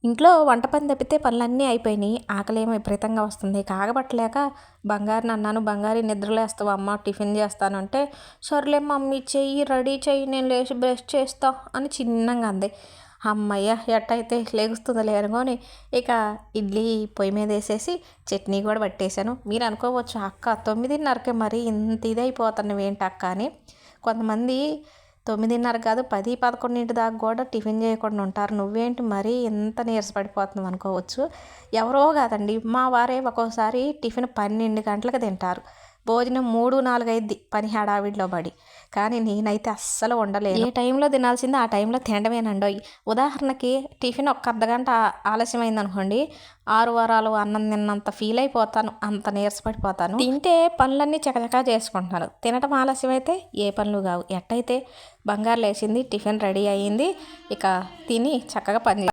ఇంట్లో వంట పని తప్పితే పనులన్నీ అయిపోయినాయి. ఆకలేమో విపరీతంగా వస్తుంది. కాగబట్టలేక బంగారిని అన్నాను, బంగారి నిద్రలేస్తావా అమ్మ, టిఫిన్ చేస్తాను అంటే, సర్లే మమ్మీ చెయ్యి, రెడీ చెయ్యి, నేను లేచి బ్రష్ చేస్తా అని చిన్నగా అంది. అమ్మయ్య ఎట్టయితే లెగుస్తుందిలే అనుకొని ఇక ఇడ్లీ పొయ్యి మీద వేసేసి చట్నీ కూడా పట్టేశాను. మీరు అనుకోవచ్చు, అక్క 9:30కే మరి ఇంత ఇదైపోతున్నవి ఏంటి అక్క అని. కొంతమంది 9:30 కాదు 10, 11 దాకా కూడా టిఫిన్ చేయకుండా ఉంటారు. నువ్వేంటి మరీ ఇంత నీరసపడిపోతున్నావు అనుకోవచ్చు. ఎవరో కాదండి, మా వారే ఒక్కోసారి టిఫిన్ 12 గంటలకు తింటారు. భోజనం 3, 4 అయింది పని హడావిడిలో పడి. కానీ నేనైతే అస్సలు ఉండలేను. ఏ టైంలో తినాల్సిందో ఆ టైంలో తినడమేనండోయ్. ఉదాహరణకి టిఫిన్ ఒక అర్ధగంట ఆలస్యమైంది అనుకోండి, 6 వారాలు అన్నం తిన్నంత ఫీల్ అయిపోతాను. అంత నీరసపడిపోతాను. తింటే పనులన్నీ చకచకా చేసుకుంటున్నాను. తినటం ఆలస్యం అయితే ఏ పనులు కావు. ఎట్టయితే బంగారు లేచింది, టిఫిన్ రెడీ అయ్యింది. ఇక తిని చక్కగా పని